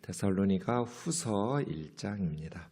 데살로니가 후서 1장입니다.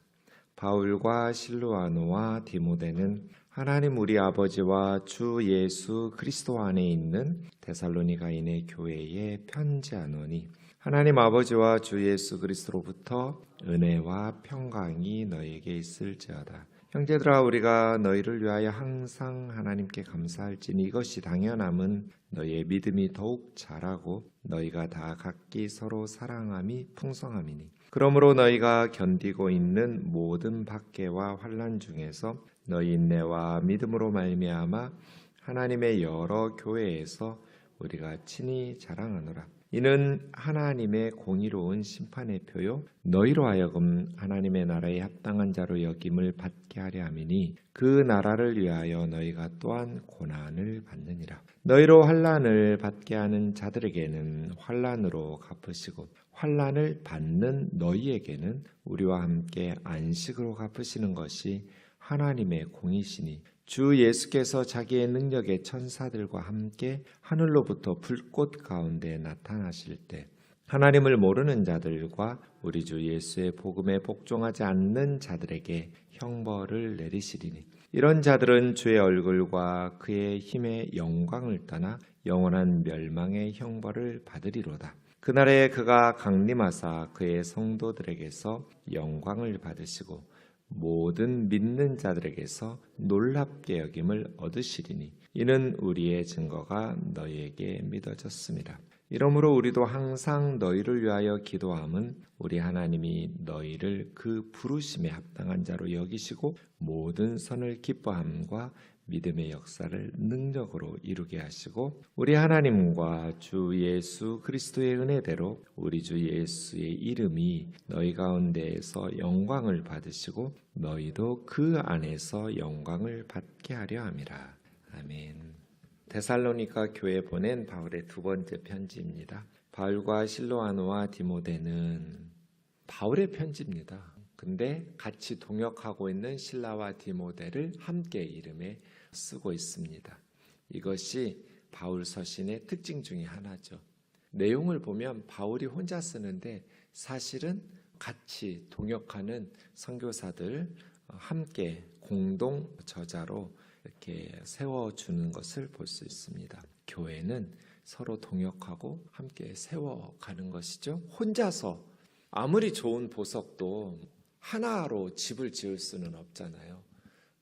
바울과 실루아노와 디모데는 하나님 우리 아버지와 주 예수 그리스도 안에 있는 데살로니가인의 교회에 편지하노니 하나님 아버지와 주 예수 그리스도로부터 은혜와 평강이 너희에게 있을지어다. 형제들아, 우리가 너희를 위하여 항상 하나님께 감사할지니 이것이 당연함은 너희의 믿음이 더욱 자라고 너희가 다 각기 서로 사랑함이 풍성함이니, 그러므로 너희가 견디고 있는 모든 박해와 환난 중에서 너희 인내와 믿음으로 말미암아 하나님의 여러 교회에서 우리가 친히 자랑하노라. 이는 하나님의 공의로운 심판의 표요 너희로 하여금 하나님의 나라에 합당한 자로 여김을 받게 하려 함이니 그 나라를 위하여 너희가 또한 고난을 받느니라. 너희로 환난을 받게 하는 자들에게는 환난으로 갚으시고 환난을 받는 너희에게는 우리와 함께 안식으로 갚으시는 것이 하나님의 공이시니, 주 예수께서 자기의 능력의 천사들과 함께 하늘로부터 불꽃 가운데 나타나실 때 하나님을 모르는 자들과 우리 주 예수의 복음에 복종하지 않는 자들에게 형벌을 내리시리니, 이런 자들은 주의 얼굴과 그의 힘의 영광을 떠나 영원한 멸망의 형벌을 받으리로다. 그날에 그가 강림하사 그의 성도들에게서 영광을 받으시고 모든 믿는 자들에게서 놀랍게 여김을 얻으시리니 이는 우리의 증거가 너희에게 믿어졌습니다. 이러므로 우리도 항상 너희를 위하여 기도함은 우리 하나님이 너희를 그 부르심에 합당한 자로 여기시고 모든 선을 기뻐함과 믿음의 역사를 능력으로 이루게 하시고 우리 하나님과 주 예수 그리스도의 은혜대로 우리 주 예수의 이름이 너희 가운데에서 영광을 받으시고 너희도 그 안에서 영광을 받게 하려 함이라. 아멘. 데살로니가 교회에 보낸 바울의 두 번째 편지입니다. 바울과 실로아노와 디모데는 바울의 편지입니다. 근데 같이 동역하고 있는 실라와 디모데를 함께 이름에 쓰고 있습니다. 이것이 바울 서신의 특징 중에 하나죠. 내용을 보면 바울이 혼자 쓰는데 사실은 같이 동역하는 선교사들 함께 공동 저자로 이렇게 세워주는 것을 볼 수 있습니다. 교회는 서로 동역하고 함께 세워가는 것이죠. 혼자서 아무리 좋은 보석도 하나로 집을 지을 수는 없잖아요.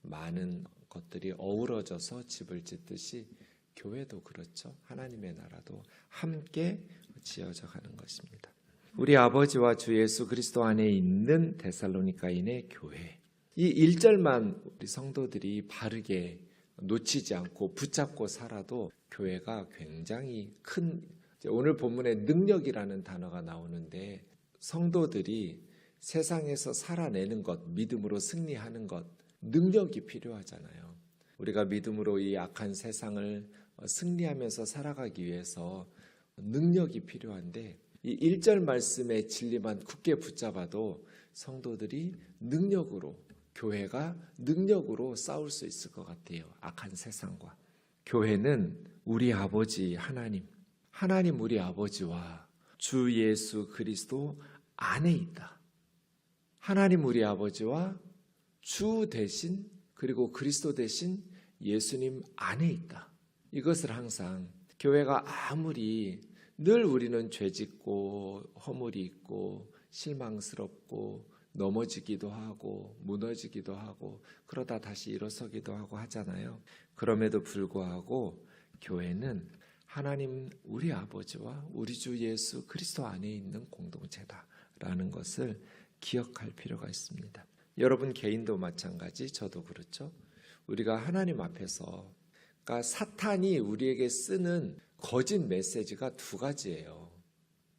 많은 것들이 어우러져서 집을 짓듯이 교회도 그렇죠. 하나님의 나라도 함께 지어져 가는 것입니다. 우리 아버지와 주 예수 그리스도 안에 있는 데살로니가인의 교회, 이 1절만 우리 성도들이 바르게 놓치지 않고 붙잡고 살아도 교회가 굉장히 큰, 오늘 본문에 능력이라는 단어가 나오는데 성도들이 세상에서 살아내는 것, 믿음으로 승리하는 것, 능력이 필요하잖아요. 우리가 믿음으로 이 악한 세상을 승리하면서 살아가기 위해서 능력이 필요한데 이 1절 말씀의 진리만 굳게 붙잡아도 성도들이 능력으로, 교회가 능력으로 싸울 수 있을 것 같아요. 악한 세상과. 교회는 우리 아버지 하나님 우리 아버지와 주 예수 그리스도 안에 있다. 하나님 우리 아버지와 주 대신 그리고 그리스도 대신 예수님 안에 있다. 이것을 항상 교회가 아무리 늘 우리는 죄짓고 허물이 있고 실망스럽고 넘어지기도 하고 무너지기도 하고 그러다 다시 일어서기도 하고 하잖아요. 그럼에도 불구하고 교회는 하나님 우리 아버지와 우리 주 예수 그리스도 안에 있는 공동체다라는 것을 기억할 필요가 있습니다. 여러분 개인도 마찬가지, 저도 그렇죠. 우리가 하나님 앞에서, 그러니까 사탄이 우리에게 쓰는 거짓 메시지가 두 가지예요.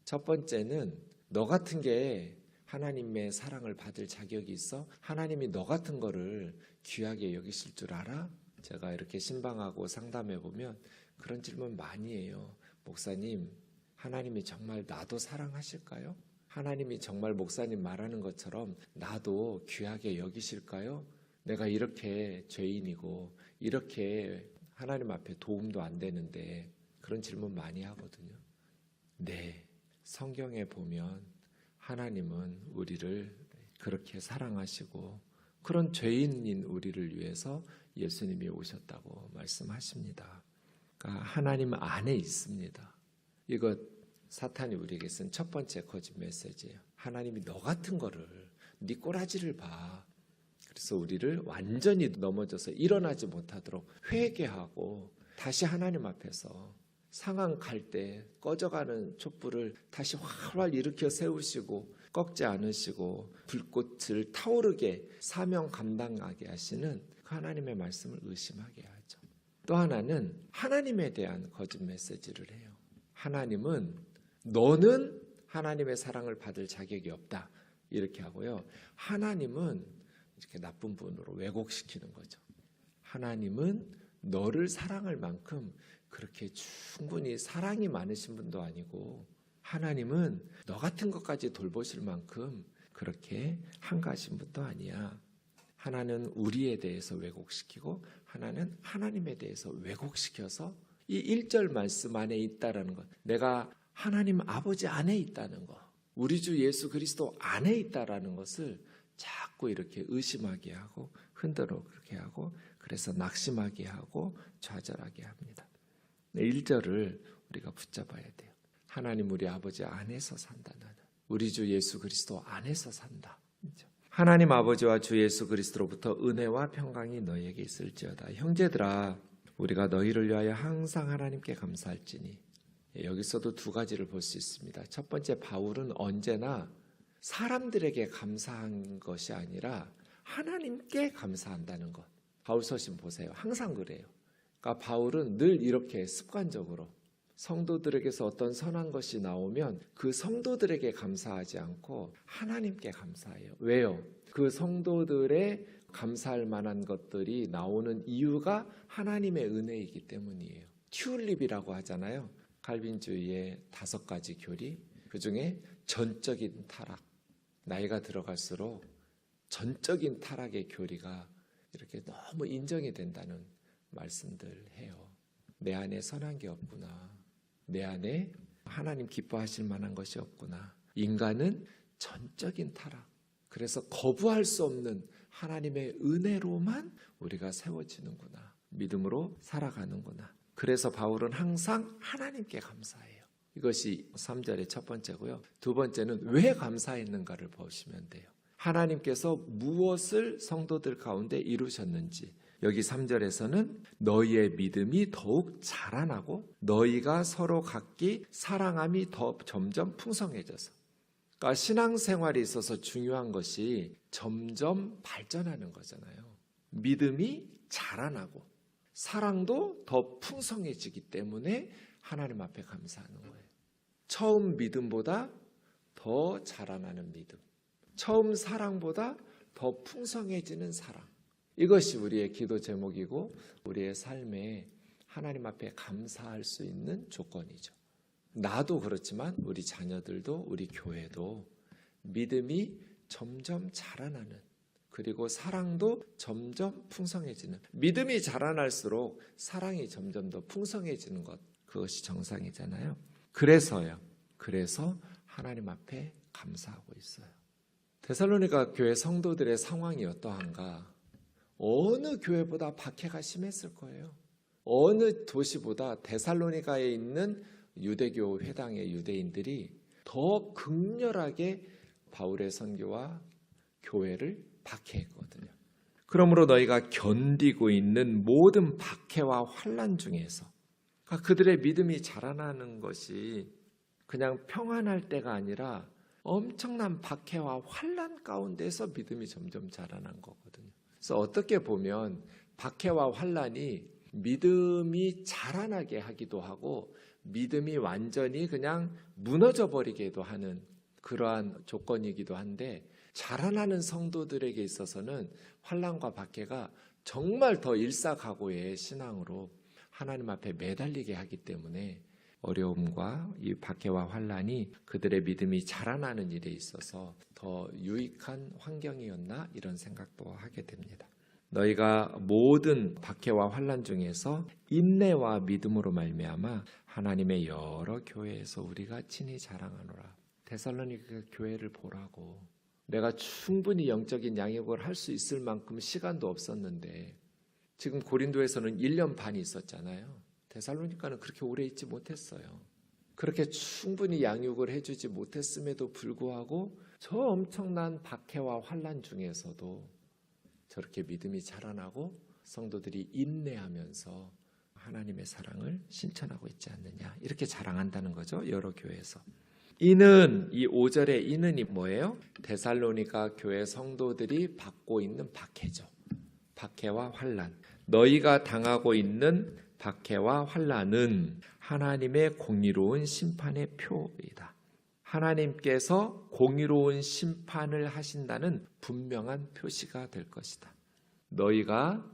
첫 번째는 너 같은 게 하나님의 사랑을 받을 자격이 있어? 하나님이 너 같은 거를 귀하게 여기실 줄 알아? 제가 이렇게 신방하고 상담해 보면 그런 질문 많이 해요. 목사님, 하나님이 정말 나도 사랑하실까요? 하나님이 정말 목사님 말하는 것처럼 나도 귀하게 여기실까요? 내가 이렇게 죄인이고 이렇게 하나님 앞에 도움도 안 되는데 그런 질문 많이 하거든요. 네, 성경에 보면 하나님은 우리를 그렇게 사랑하시고 그런 죄인인 우리를 위해서 예수님이 오셨다고 말씀하십니다. 그러니까 하나님 안에 있습니다. 이거 사탄이 우리에게 쓴 첫 번째 거짓 메시지예요. 하나님이 너 같은 거를, 네 꼬라지를 봐. 그래서 우리를 완전히 넘어져서 일어나지 못하도록 회개하고 다시 하나님 앞에서 상한 갈 때 꺼져가는 촛불을 다시 활활 일으켜 세우시고 꺾지 않으시고 불꽃을 타오르게 사명 감당하게 하시는 그 하나님의 말씀을 의심하게 하죠. 또 하나는 하나님에 대한 거짓 메시지를 해요. 하나님은 너는 하나님의 사랑을 받을 자격이 없다 이렇게 하고요. 하나님은 이렇게 나쁜 분으로 왜곡시키는 거죠. 하나님은 너를 사랑할 만큼 그렇게 충분히 사랑이 많으신 분도 아니고 하나님은 너 같은 것까지 돌보실 만큼 그렇게 한가하신 분도 아니야. 하나는 우리에 대해서 왜곡시키고 하나는 하나님에 대해서 왜곡시켜서 이 1절 말씀 안에 있다라는 것, 내가 하나님 아버지 안에 있다는 것, 우리 주 예수 그리스도 안에 있다라는 것을 자꾸 이렇게 의심하게 하고 흔들어 그렇게 하고 그래서 낙심하게 하고 좌절하게 합니다. 1절을 우리가 붙잡아야 돼요. 하나님 우리 아버지 안에서 산다. 나는 우리 주 예수 그리스도 안에서 산다. 하나님 아버지와 주 예수 그리스도로부터 은혜와 평강이 너희에게 있을지어다. 형제들아, 우리가 너희를 위하여 항상 하나님께 감사할지니. 여기서도 두 가지를 볼 수 있습니다. 첫 번째, 바울은 언제나 사람들에게 감사한 것이 아니라 하나님께 감사한다는 것. 바울 서신 보세요. 항상 그래요. 그러니까 바울은 늘 이렇게 습관적으로 성도들에게서 어떤 선한 것이 나오면 그 성도들에게 감사하지 않고 하나님께 감사해요. 왜요? 그 성도들의 감사할 만한 것들이 나오는 이유가 하나님의 은혜이기 때문이에요. 튤립이라고 하잖아요. 칼빈주의의 5가지 교리, 그중에 전적인 타락, 나이가 들어갈수록 전적인 타락의 교리가 이렇게 너무 인정이 된다는 말씀들 해요. 내 안에 선한 게 없구나. 내 안에 하나님 기뻐하실 만한 것이 없구나. 인간은 전적인 타락. 그래서 거부할 수 없는 하나님의 은혜로만 우리가 세워지는구나. 믿음으로 살아가는구나. 그래서 바울은 항상 하나님께 감사해요. 이것이 3절의 첫 번째고요. 두 번째는 왜 감사했는가를 보시면 돼요. 하나님께서 무엇을 성도들 가운데 이루셨는지. 여기 3절에서는 너희의 믿음이 더욱 자라나고 너희가 서로 각기 사랑함이 더 점점 풍성해져서, 그러니까 신앙생활에 있어서 중요한 것이 점점 발전하는 거잖아요. 믿음이 자라나고 사랑도 더 풍성해지기 때문에 하나님 앞에 감사하는 거예요. 처음 믿음보다 더 자라나는 믿음, 처음 사랑보다 더 풍성해지는 사랑. 이것이 우리의 기도 제목이고 우리의 삶에 하나님 앞에 감사할 수 있는 조건이죠. 나도 그렇지만 우리 자녀들도 우리 교회도 믿음이 점점 자라나는, 그리고 사랑도 점점 풍성해지는, 믿음이 자라날수록 사랑이 점점 더 풍성해지는 것, 그것이 정상이잖아요. 그래서 하나님 앞에 감사하고 있어요. 데살로니가 교회 성도들의 상황이 어떠한가? 어느 교회보다 박해가 심했을 거예요. 어느 도시보다 데살로니가에 있는 유대교 회당의 유대인들이 더 극렬하게 바울의 선교와 교회를 박해했거든요. 그러므로 너희가 견디고 있는 모든 박해와 환난 중에서, 그러니까 그들의 믿음이 자라나는 것이 그냥 평안할 때가 아니라 엄청난 박해와 환난 가운데서 믿음이 점점 자라난 거거든요. 그래서 어떻게 보면 박해와 환난이 믿음이 자라나게 하기도 하고 믿음이 완전히 그냥 무너져 버리게도 하는 그러한 조건이기도 한데, 자라나는 성도들에게 있어서는 환난과 박해가 정말 더 일사각오의 신앙으로 하나님 앞에 매달리게 하기 때문에 어려움과 이 박해와 환난이 그들의 믿음이 자라나는 일에 있어서 더 유익한 환경이었나 이런 생각도 하게 됩니다. 너희가 모든 박해와 환난 중에서 인내와 믿음으로 말미암아 하나님의 여러 교회에서 우리가 친히 자랑하노라. 데살로니가 교회를 보라고. 내가 충분히 영적인 양육을 할 수 있을 만큼 시간도 없었는데 지금 고린도에서는 1년 반이 있었잖아요. 데살로니가는 그렇게 오래 있지 못했어요. 그렇게 충분히 양육을 해주지 못했음에도 불구하고 저 엄청난 박해와 환난 중에서도 저렇게 믿음이 자라나고 성도들이 인내하면서 하나님의 사랑을 실천하고 있지 않느냐, 이렇게 자랑한다는 거죠. 여러 교회에서. 이는, 이 5절의 이는이 뭐예요? 데살로니가 교회 성도들이 받고 있는 박해죠. 박해와 환난. 너희가 당하고 있는 박해와 환난은 하나님의 공의로운 심판의 표이다. 하나님께서 공의로운 심판을 하신다는 분명한 표시가 될 것이다. 너희가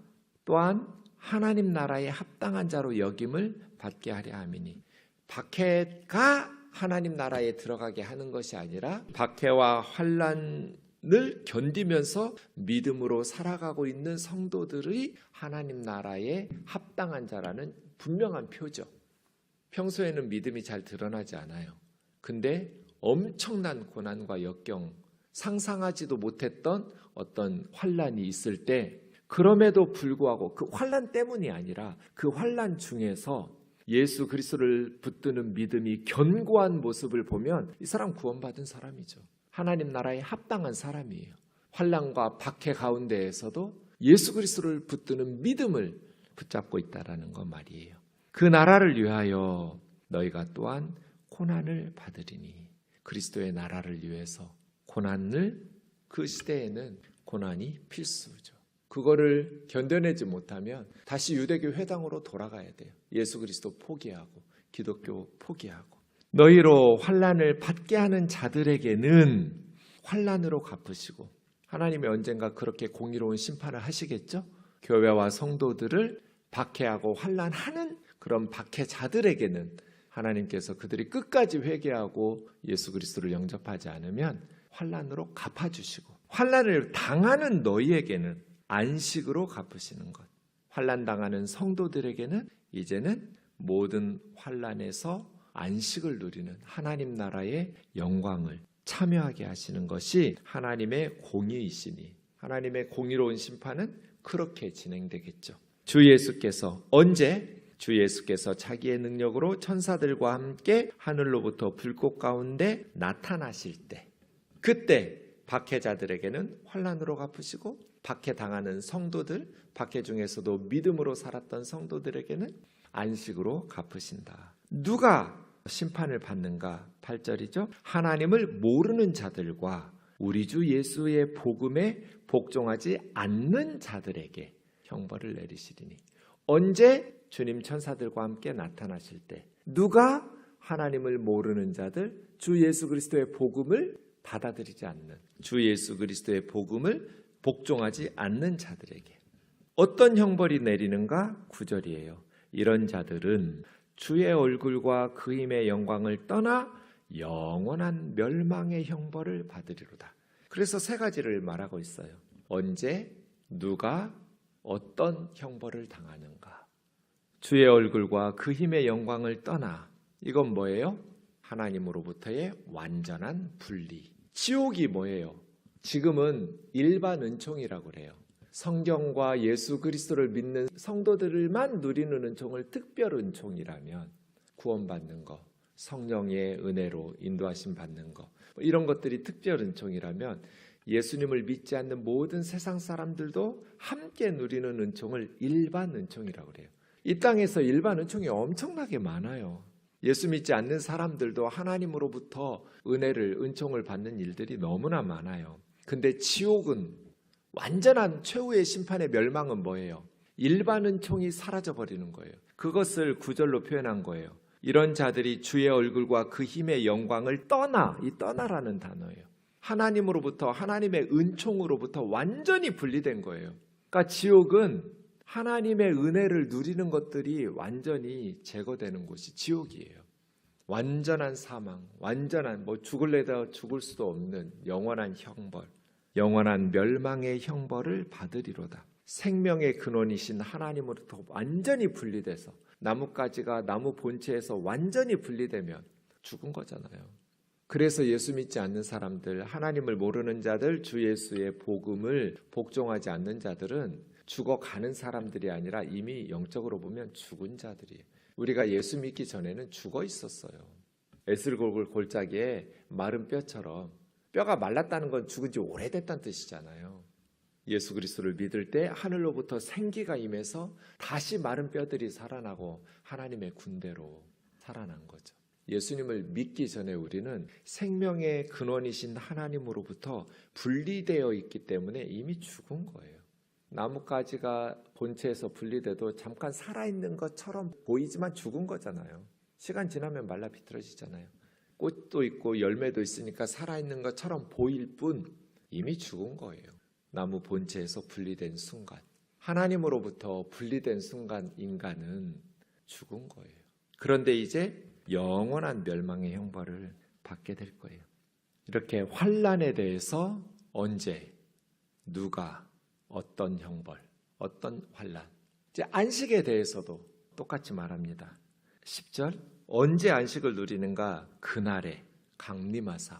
또한 하나님 나라에 합당한 자로 여김을 받게 하려 함이니, 박해가 하나님 나라에 들어가게 하는 것이 아니라 박해와 환난을 견디면서 믿음으로 살아가고 있는 성도들의 하나님 나라에 합당한 자라는 분명한 표죠. 평소에는 믿음이 잘 드러나지 않아요. 근데 엄청난 고난과 역경, 상상하지도 못했던 어떤 환난이 있을 때, 그럼에도 불구하고 그 환난 때문이 아니라 그 환난 중에서 예수 그리스도를 붙드는 믿음이 견고한 모습을 보면 이 사람 구원받은 사람이죠. 하나님 나라에 합당한 사람이에요. 환난과 박해 가운데에서도 예수 그리스도를 붙드는 믿음을 붙잡고 있다라는 것 말이에요. 그 나라를 위하여 너희가 또한 고난을 받으리니, 그리스도의 나라를 위해서 고난을, 그 시대에는 고난이 필수죠. 그거를 견뎌내지 못하면 다시 유대교 회당으로 돌아가야 돼요. 예수 그리스도 포기하고 기독교 포기하고. 너희로 환난을 받게 하는 자들에게는 환난으로 갚으시고, 하나님이 언젠가 그렇게 공의로운 심판을 하시겠죠. 교회와 성도들을 박해하고 환난하는 그런 박해자들에게는 하나님께서 그들이 끝까지 회개하고 예수 그리스도를 영접하지 않으면 환난으로 갚아주시고, 환난을 당하는 너희에게는 안식으로 갚으시는 것. 환난 당하는 성도들에게는 이제는 모든 환난에서 안식을 누리는 하나님 나라의 영광을 참여하게 하시는 것이 하나님의 공의이시니, 하나님의 공의로운 심판은 그렇게 진행되겠죠. 주 예수께서 언제? 주 예수께서 자기의 능력으로 천사들과 함께 하늘로부터 불꽃 가운데 나타나실 때, 그때 박해자들에게는 환난으로 갚으시고, 박해당하는 성도들, 박해 중에서도 믿음으로 살았던 성도들에게는 안식으로 갚으신다. 누가 심판을 받는가? 8절이죠. 하나님을 모르는 자들과 우리 주 예수의 복음에 복종하지 않는 자들에게 형벌을 내리시리니. 언제? 주님 천사들과 함께 나타나실 때. 누가? 하나님을 모르는 자들, 주 예수 그리스도의 복음을 받아들이지 않는, 주 예수 그리스도의 복음을 복종하지 않는 자들에게. 어떤 형벌이 내리는가? 9절이에요. 이런 자들은 주의 얼굴과 그 힘의 영광을 떠나 영원한 멸망의 형벌을 받으리로다. 그래서 세 가지를 말하고 있어요. 언제, 누가, 어떤 형벌을 당하는가. 주의 얼굴과 그 힘의 영광을 떠나. 이건 뭐예요? 하나님으로부터의 완전한 분리. 지옥이 뭐예요? 지금은 일반 은총이라고 그래요. 성경과 예수 그리스도를 믿는 성도들만 누리는 은총을 특별 은총이라면, 구원받는 거, 성령의 은혜로 인도하심 받는 거, 이런 것들이 특별 은총이라면, 예수님을 믿지 않는 모든 세상 사람들도 함께 누리는 은총을 일반 은총이라고 그래요. 이 땅에서 일반 은총이 엄청나게 많아요. 예수 믿지 않는 사람들도 하나님으로부터 은혜를, 은총을 받는 일들이 너무나 많아요. 근데 지옥은, 완전한 최후의 심판의 멸망은 뭐예요? 일반 은총이 사라져버리는 거예요. 그것을 9절로 표현한 거예요. 이런 자들이 주의 얼굴과 그 힘의 영광을 떠나, 이 떠나라는 단어예요. 하나님으로부터, 하나님의 은총으로부터 완전히 분리된 거예요. 그러니까 지옥은 하나님의 은혜를 누리는 것들이 완전히 제거되는 곳이 지옥이에요. 완전한 사망, 완전한, 죽을래다 죽을 수도 없는 영원한 형벌, 영원한 멸망의 형벌을 받으리로다. 생명의 근원이신 하나님으로부터 완전히 분리돼서, 나뭇가지가 나무 본체에서 완전히 분리되면 죽은 거잖아요. 그래서 예수 믿지 않는 사람들, 하나님을 모르는 자들, 주 예수의 복음을 복종하지 않는 자들은 죽어가는 사람들이 아니라 이미 영적으로 보면 죽은 자들이에요. 우리가 예수 믿기 전에는 죽어 있었어요. 에슬골골 골짜기에 마른 뼈처럼, 뼈가 말랐다는 건 죽은 지 오래됐다는 뜻이잖아요. 예수 그리스도를 믿을 때 하늘로부터 생기가 임해서 다시 마른 뼈들이 살아나고 하나님의 군대로 살아난 거죠. 예수님을 믿기 전에 우리는 생명의 근원이신 하나님으로부터 분리되어 있기 때문에 이미 죽은 거예요. 나뭇가지가 본체에서 분리돼도 잠깐 살아있는 것처럼 보이지만 죽은 거잖아요. 시간 지나면 말라 비틀어지잖아요. 꽃도 있고 열매도 있으니까 살아있는 것처럼 보일 뿐 이미 죽은 거예요. 나무 본체에서 분리된 순간, 하나님으로부터 분리된 순간 인간은 죽은 거예요. 그런데 이제 영원한 멸망의 형벌을 받게 될 거예요. 이렇게 환난에 대해서 언제, 누가, 어떤 형벌, 어떤 환난, 이제 안식에 대해서도 똑같이 말합니다. 10절, 언제 안식을 누리는가? 그날에 강림하사.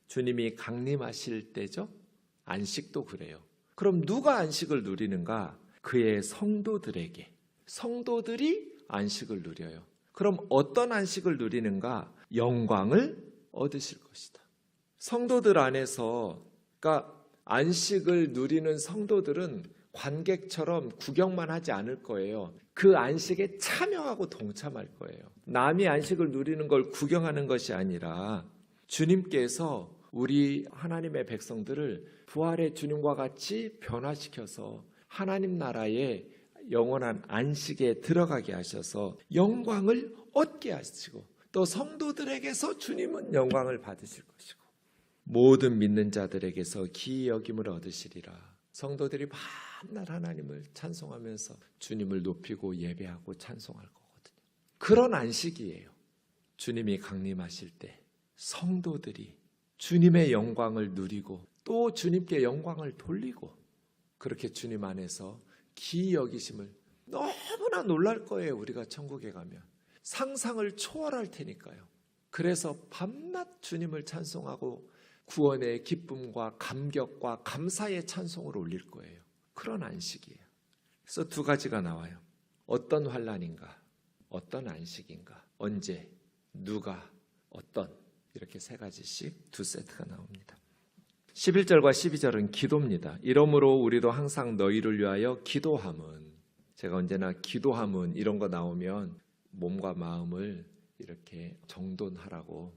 주님이 강림하실 때죠. 안식도 그래요. 그럼 누가 안식을 누리는가? 그의 성도들에게. 성도들이 안식을 누려요. 그럼 어떤 안식을 누리는가? 영광을 얻으실 것이다. 성도들 안에서, 그러니까 안식을 누리는 성도들은 관객처럼 구경만 하지 않을 거예요. 그 안식에 참여하고 동참할 거예요. 남이 안식을 누리는 걸 구경하는 것이 아니라 주님께서 우리 하나님의 백성들을 부활의 주님과 같이 변화시켜서 하나님 나라의 영원한 안식에 들어가게 하셔서 영광을 얻게 하시고 또 성도들에게서 주님은 영광을 받으실 것이고 모든 믿는 자들에게서 기이 여김을 얻으시리라. 성도들이 밤낮 하나님을 찬송하면서 주님을 높이고 예배하고 찬송할 거거든요. 그런 안식이에요. 주님이 강림하실 때 성도들이 주님의 영광을 누리고 또 주님께 영광을 돌리고 그렇게 주님 안에서 기이 여기심을 너무나 놀랄 거예요. 우리가 천국에 가면 상상을 초월할 테니까요. 그래서 밤낮 주님을 찬송하고 구원의 기쁨과 감격과 감사의 찬송을 올릴 거예요. 그런 안식이에요. 그래서 두 가지가 나와요. 어떤 환난인가, 어떤 안식인가, 언제, 누가, 어떤, 이렇게 세 가지씩 두 세트가 나옵니다. 11절과 12절은 기도입니다. 이러므로 우리도 항상 너희를 위하여 기도함은, 제가 언제나 기도함은 이런 거 나오면 몸과 마음을 이렇게 정돈하라고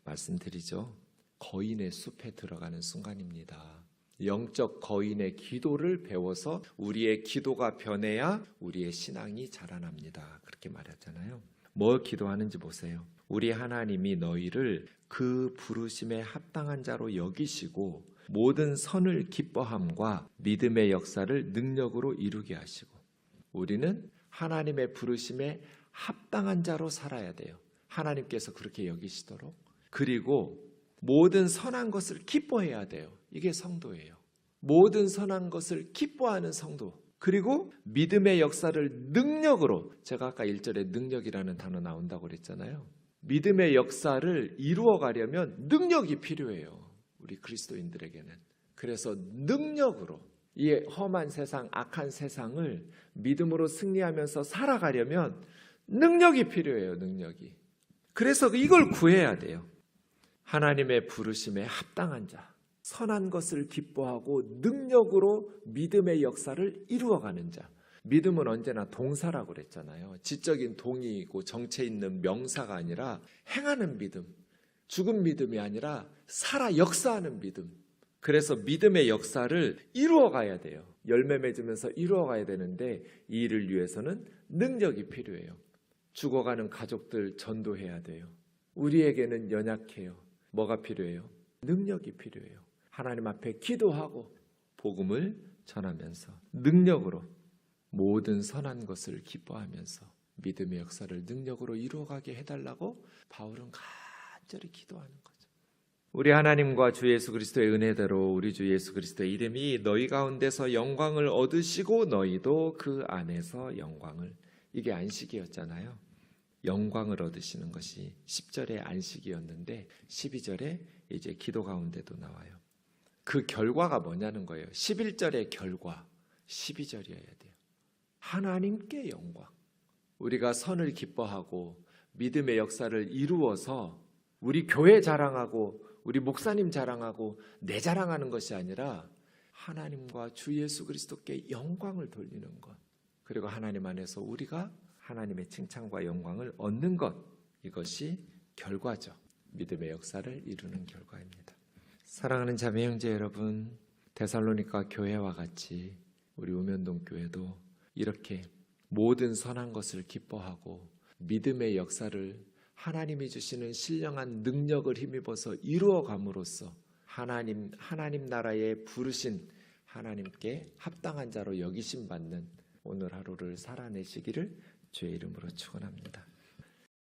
말씀드리죠. 거인의 숲에 들어가는 순간입니다. 영적 거인의 기도를 배워서 우리의 기도가 변해야 우리의 신앙이 자라납니다. 그렇게 말했잖아요. 뭐 기도하는지 보세요. 우리 하나님이 너희를 그 부르심에 합당한 자로 여기시고 모든 선을 기뻐함과 믿음의 역사를 능력으로 이루게 하시고, 우리는 하나님의 부르심에 합당한 자로 살아야 돼요. 하나님께서 그렇게 여기시도록. 그리고 모든 선한 것을 기뻐해야 돼요. 이게 성도예요. 모든 선한 것을 기뻐하는 성도. 그리고 믿음의 역사를 능력으로, 제가 아까 1절에 능력이라는 단어 나온다고 그랬잖아요. 믿음의 역사를 이루어가려면 능력이 필요해요. 우리 그리스도인들에게는. 그래서 능력으로 이 험한 세상, 악한 세상을 믿음으로 승리하면서 살아가려면 능력이 필요해요. 능력이. 그래서 이걸 구해야 돼요. 하나님의 부르심에 합당한 자, 선한 것을 기뻐하고 능력으로 믿음의 역사를 이루어가는 자. 믿음은 언제나 동사라고 그랬잖아요. 지적인 동의이고 정체 있는 명사가 아니라 행하는 믿음, 죽은 믿음이 아니라 살아 역사하는 믿음. 그래서 믿음의 역사를 이루어가야 돼요. 열매 맺으면서 이루어가야 되는데 이 일을 위해서는 능력이 필요해요. 죽어가는 가족들 전도해야 돼요. 우리에게는 연약해요. 뭐가 필요해요? 능력이 필요해요. 하나님 앞에 기도하고 복음을 전하면서 능력으로 모든 선한 것을 기뻐하면서 믿음의 역사를 능력으로 이루어가게 해달라고 바울은 간절히 기도하는 거죠. 우리 하나님과 주 예수 그리스도의 은혜대로 우리 주 예수 그리스도의 이름이 너희 가운데서 영광을 얻으시고 너희도 그 안에서 영광을, 이게 안식이었잖아요. 영광을 얻으시는 것이 10절의 안식이었는데 12절에 이제 기도 가운데도 나와요. 그 결과가 뭐냐는 거예요. 11절의 결과, 12절이어야 돼요. 하나님께 영광. 우리가 선을 기뻐하고 믿음의 역사를 이루어서 우리 교회 자랑하고 우리 목사님 자랑하고 내 자랑하는 것이 아니라 하나님과 주 예수 그리스도께 영광을 돌리는 것. 그리고 하나님 안에서 우리가 하나님의 칭찬과 영광을 얻는 것. 이것이 결과죠. 믿음의 역사를 이루는 결과입니다. 사랑하는 자매 형제 여러분, 데살로니가 교회와 같이 우리 우면동 교회도 이렇게 모든 선한 것을 기뻐하고 믿음의 역사를 하나님이 주시는 신령한 능력을 힘입어서 이루어감으로써 하나님 나라에 부르신 하나님께 합당한 자로 여기심 받는 오늘 하루를 살아내시기를 주의 이름으로 축원합니다.